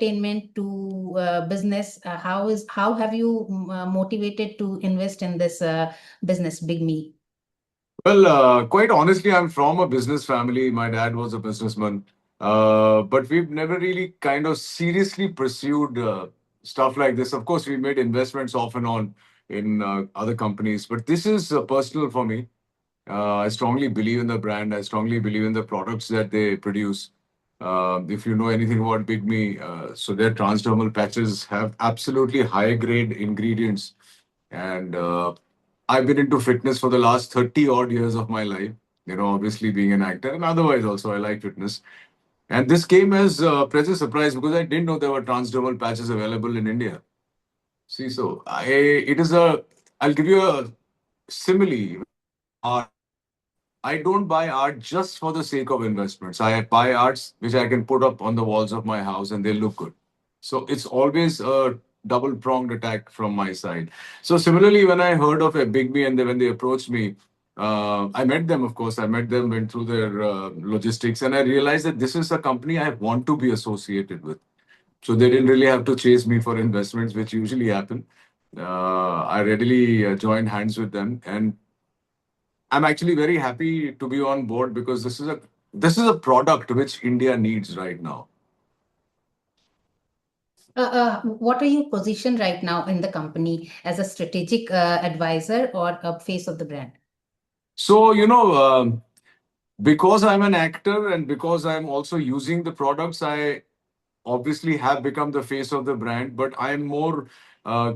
entertainment to business, how have you motivated to invest in this business, BIGME? Well, quite honestly, I'm from a business family. My dad was a businessman. But we've never really kind of seriously pursued stuff like this. Of course, we made investments off and on in other companies, but this is personal for me. I strongly believe in the brand. I strongly believe in the products that they produce. If you know anything about Big Me, so their transdermal patches have absolutely high grade ingredients. And I've been into fitness for the last 30 odd years of my life. Obviously being an actor and otherwise also I like fitness. And this came as a pleasant surprise because I didn't know there were transdermal patches available in India. See, so I'll give you a simile. I don't buy art just for the sake of investments. I buy arts which I can put up on the walls of my house and they look good. So it's always a double pronged attack from my side. So similarly, when I heard of a Big Me and when they approached me, I met them, of course. I met them, went through their logistics, and I realized that this is a company I want to be associated with. So they didn't really have to chase me for investments, which usually happen. I readily joined hands with them, and I'm actually very happy to be on board because this is a product which India needs right now. What are you positioned right now in the company, as a strategic advisor or a face of the brand? So because I'm an actor and because I'm also using the products, I obviously have become the face of the brand. But I'm more uh,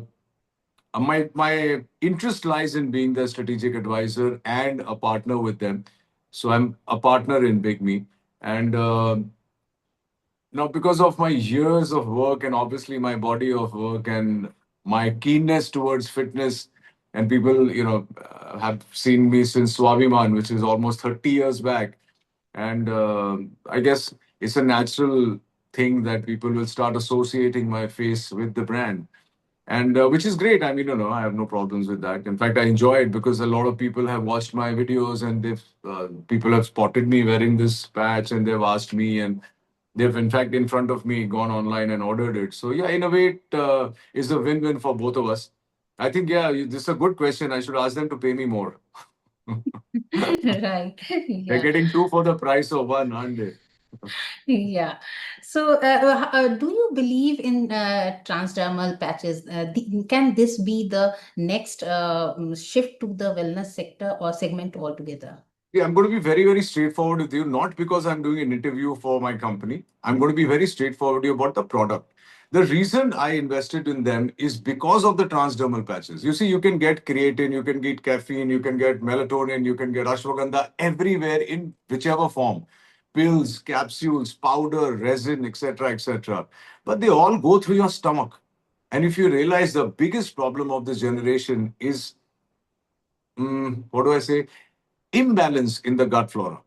my interest lies in being the strategic advisor and a partner with them. So I'm a partner in Big Me, and now, because of my years of work and obviously my body of work and my keenness towards fitness, and people, have seen me since Swabiman, which is almost 30 years back. And I guess it's a natural thing that people will start associating my face with the brand. And which is great. I mean, I have no problems with that. In fact, I enjoy it because a lot of people have watched my videos and people have spotted me wearing this patch and they've asked me and they've in fact in front of me gone online and ordered it. So yeah, in a way, it is a win-win for both of us. I think yeah, this is a good question. I should ask them to pay me more. Right. They're Yeah. getting two for the price of one, aren't they? Yeah. So, do you believe in transdermal patches? Can this be the next shift to the wellness sector or segment altogether? Yeah, I'm going to be very, very straightforward with you, not because I'm doing an interview for my company. I'm going to be very straightforward with you about the product. The reason I invested in them is because of the transdermal patches. You see, you can get creatine, you can get caffeine, you can get melatonin, you can get ashwagandha everywhere in whichever form. Pills, capsules, powder, resin, etc., etc. But they all go through your stomach. And if you realize the biggest problem of this generation is, what do I say? Imbalance in the gut flora.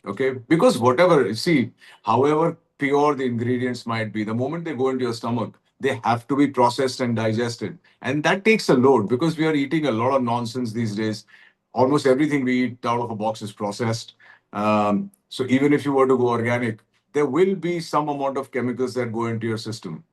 Okay, because whatever, see, however pure the ingredients might be, the moment they go into your stomach, they have to be processed and digested, and that takes a load because we are eating a lot of nonsense these days. Almost everything we eat out of a box is processed. So even if you were to go organic, there will be some amount of chemicals that go into your system.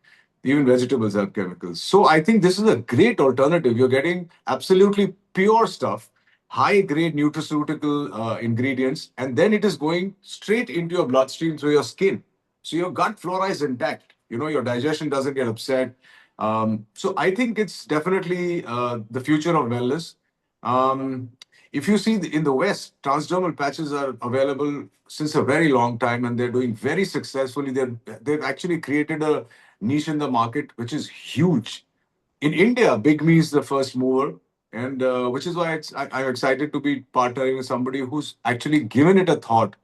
Even vegetables have chemicals. So I think this is a great alternative. You're getting absolutely pure stuff, high grade nutraceutical ingredients, and then it is going straight into your bloodstream through your skin. So your gut flora is intact. Your digestion doesn't get upset. So I think it's definitely the future of wellness. Um, if you see in the West, transdermal patches are available since a very long time, and they're doing very successfully. They've actually created a niche in the market which is huge. In India, Big Me is the first mover, and which is why I'm excited to be partnering with somebody who's actually given it a thought.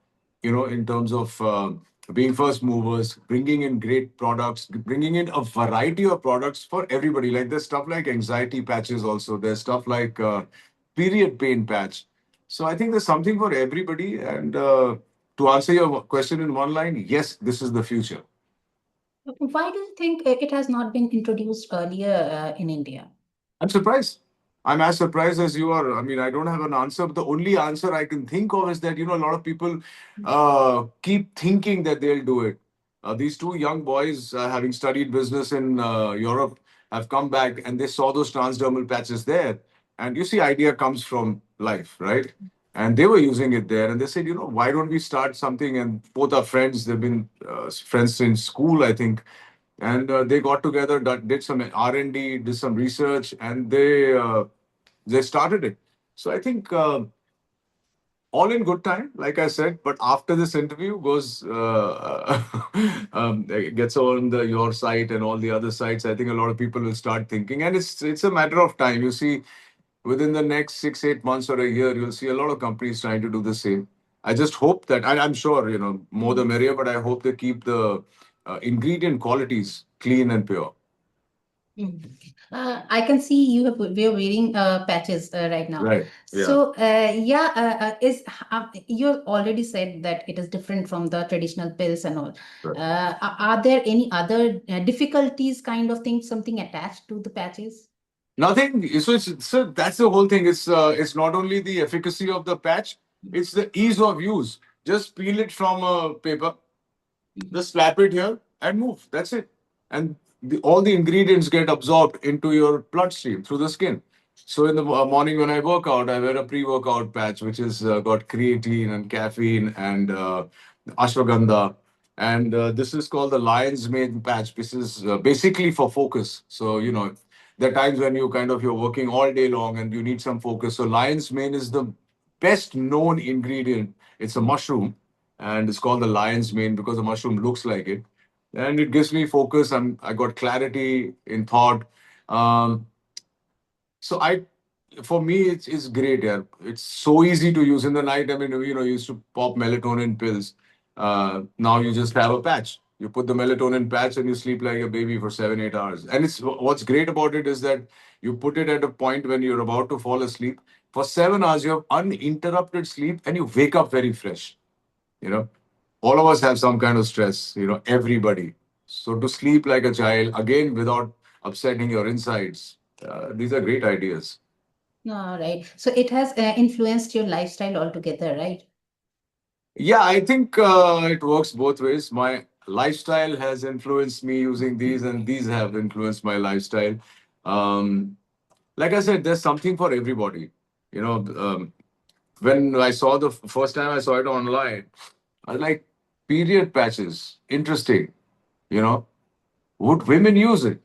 In terms of being first movers, bringing in great products, bringing in a variety of products for everybody. Like there's stuff like anxiety patches, also there's stuff like period pain patch. So I think there's something for everybody. And to answer your question in one line, yes, this is the future. Why do you think it has not been introduced earlier in India? I'm surprised. I'm as surprised as you are. I mean, I don't have an answer. The only answer I can think of is that, a lot of people keep thinking that they'll do it. These two young boys, having studied business in Europe, have come back and they saw those transdermal patches there. And you see, idea comes from life, right? And they were using it there, and they said, why don't we start something? And both are friends. They've been friends since school, I think. And they got together, did some R&D, did some research, and they started it. So I think all in good time, like I said. But after this interview goes, gets on your site and all the other sites, I think a lot of people will start thinking, and it's a matter of time. You see, within the next 6 8 months or a year, you'll see a lot of companies trying to do the same. I just hope that, and I'm sure more the merrier, but I hope they keep the ingredient qualities clean and pure. Mm. I can see we are wearing patches right now. Right. Yeah. So yeah, is you already said that it is different from the traditional pills and all. Right. Are there any other difficulties, kind of thing, something attached to the patches? Nothing. So that's the whole thing. It's not only the efficacy of the patch, it's the ease of use. Just peel it from a paper, just slap it here and move. That's it. And all the ingredients get absorbed into your bloodstream through the skin. So in the morning when I work out, I wear a pre-workout patch, which is got creatine and caffeine and ashwagandha. And this is called the lion's mane patch. This is basically for focus. So, there are times when you're working all day long and you need some focus. So lion's mane is the best known ingredient. It's a mushroom, and it's called the lion's mane because the mushroom looks like it, and it gives me focus. I got clarity in thought. Um, so for me, it's great. Yeah, it's so easy to use in the night. I mean, you used to pop melatonin pills. Now you just have a patch. You put the melatonin patch and you sleep like a baby for 7 8 hours. And it's what's great about it is that you put it at a point when you're about to fall asleep. For 7 hours, you have uninterrupted sleep, and you wake up very fresh. You know, all of us have some kind of stress. Everybody. So to sleep like a child again without upsetting your insides, these are great ideas. All right. So it has influenced your lifestyle altogether, right? Yeah, I think it works both ways. My lifestyle has influenced me using these, and these have influenced my lifestyle. Um, like I said, there's something for everybody. You know, when I saw the first time I saw it online, I was like, period patches, interesting. You know, would women use it?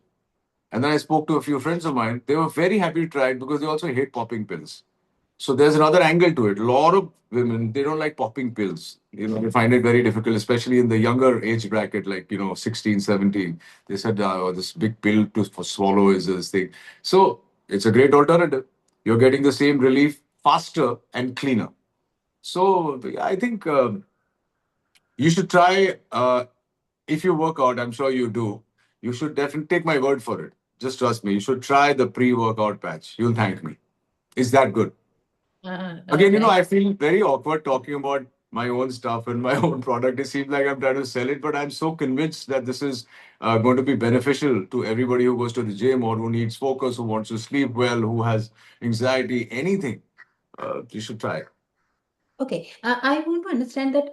And then I spoke to a few friends of mine. They were very happy to try it because they also hate popping pills. So there's another angle to it. A lot of women, they don't like popping pills. They find it very difficult, especially in the younger age bracket, like, 16, 17. They said, oh, this big pill to swallow is this thing. So it's a great alternative. You're getting the same relief faster and cleaner. So I think you should try, if you work out, I'm sure you do. You should definitely take my word for it. Just trust me. You should try the pre workout patch. You'll thank me. Is that good? All Again, right. I feel very awkward talking about my own stuff and my own product. It seems like I'm trying to sell it, but I'm so convinced that this is going to be beneficial to everybody who goes to the gym or who needs focus, who wants to sleep well, who has anxiety, anything. You should try it. Okay, I want to understand that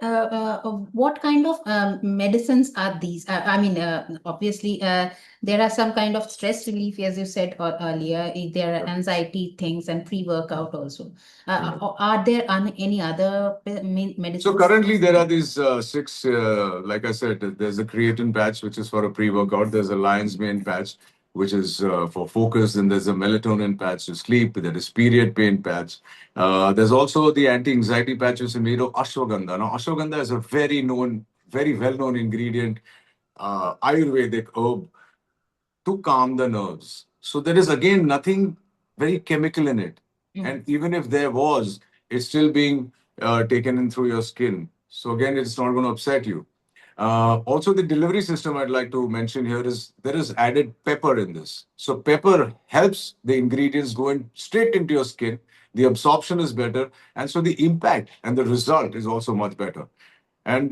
what kind of medicines are these? I mean, obviously, there are some kind of stress relief, as you said earlier. There are anxiety things and pre-workout also. Are there any other So medicines? currently there are these six, like I said, there's a creatine patch, which is for a pre-workout. There's a lion's mane patch, which is for focus. And there's a melatonin patch to sleep. There is period pain patch. There's also the anti-anxiety patch, which is made of ashwagandha. Now, ashwagandha is a very well-known ingredient, Ayurvedic herb to calm the nerves. So there is again nothing very chemical in it. Mm. And even if there was, it's still being taken in through your skin. So again, it's not going to upset you. Also, the delivery system I'd like to mention here is there is added pepper in this. So pepper helps the ingredients go in straight into your skin. The absorption is better, and so the impact and the result is also much better. And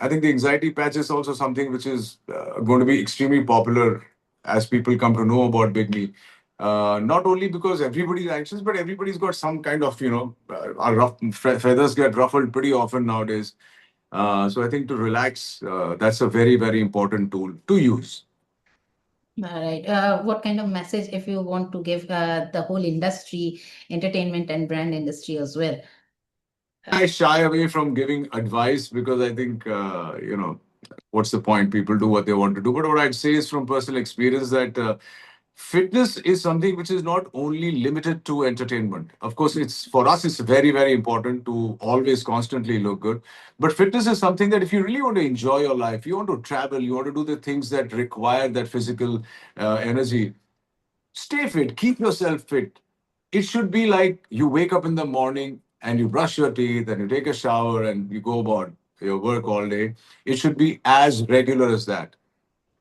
I think the anxiety patch is also something which is going to be extremely popular as people come to know about BIGME. Not only because everybody's anxious, but everybody's got some kind of, our feathers get ruffled pretty often nowadays. So I think to relax, that's a very, very important tool to use. All right. What kind of message, if you want to give the whole industry, entertainment and brand industry as well? I shy away from giving advice because I think, what's the point? People do what they want to do. But what I'd say is from personal experience that fitness is something which is not only limited to entertainment. Of course, it's for us, it's very, very important to always constantly look good. But fitness is something that if you really want to enjoy your life, you want to travel, you want to do the things that require that physical energy, stay fit, keep yourself fit. It should be like you wake up in the morning and you brush your teeth and you take a shower and you go about your work all day. It should be as regular as that.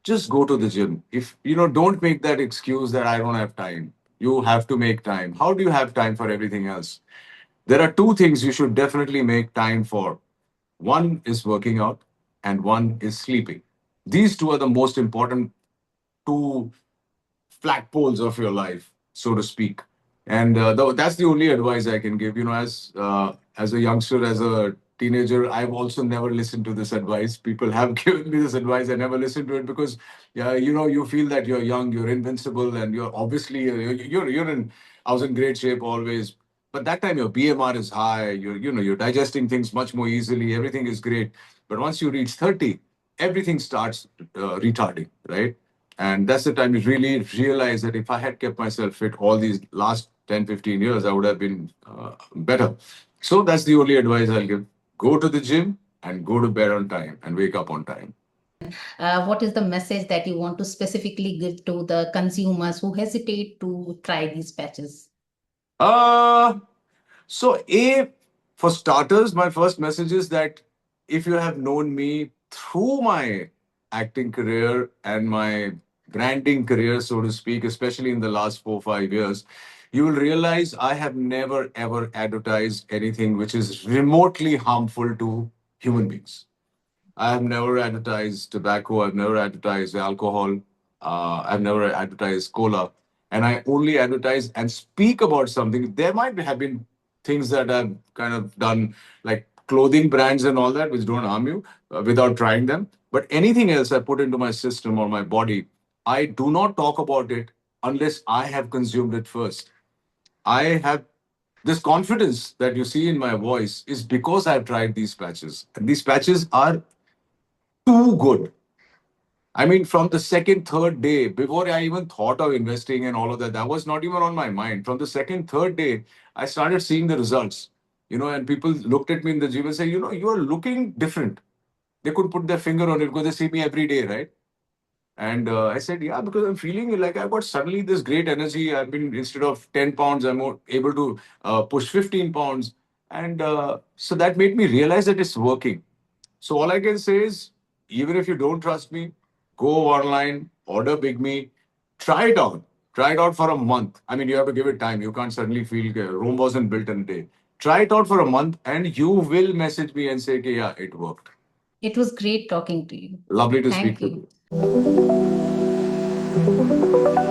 Just go to the gym. If don't make that excuse that I don't have time. You have to make time. How do you have time for everything else? There are two things you should definitely make time for. One is working out, and one is sleeping. These two are the most important two flagpoles of your life, so to speak. And that's the only advice I can give. As a youngster, as a teenager, I've also never listened to this advice. People have given me this advice. I never listened to it because, you feel that you're young, you're invincible, and you're obviously you're in. I was in great shape always, but that time your BMR is high. You're digesting things much more easily. Everything is great, but once you reach 30, everything starts retarding, right? And that's the time you really realize that if I had kept myself fit all these last 10, 15 years, I would have been better. So that's the only advice I'll give. Go to the gym and go to bed on time and wake up on time. What is the message that you want to specifically give to the consumers who hesitate to try these patches? Uh, So, for starters, my first message is that if you have known me through my acting career and my branding career, so to speak, especially in the last 4, 5 years, you will realize I have never ever advertised anything which is remotely harmful to human beings. I have never advertised tobacco. I've never advertised alcohol. I've never advertised cola. And I only advertise and speak about something. There might have been things that I've kind of done, like clothing brands and all that, which don't harm you without trying them. But anything else I put into my system or my body, I do not talk about it unless I have consumed it first. I have this confidence that you see in my voice is because I've tried these patches. And these patches are too good. I mean, from the second, third day, before I even thought of investing and all of that, that was not even on my mind. From the second, third day, I started seeing the results. And people looked at me in the gym and said, you are looking different. They could put their finger on it because they see me every day, right? And I said, yeah, because I'm feeling like I've got suddenly this great energy. I've been, instead of 10 pounds, I'm able to push 15 pounds. And so that made me realize that it's working. So all I can say is, even if you don't trust me, go online, order BIGME, try it out. Try it out for a month. I mean, you have to give it time. You can't suddenly feel Rome wasn't built in a day. Try it out for a month, and you will message me and say, okay, yeah, it worked. It was great talking to you. Lovely to speak Thank to you. you.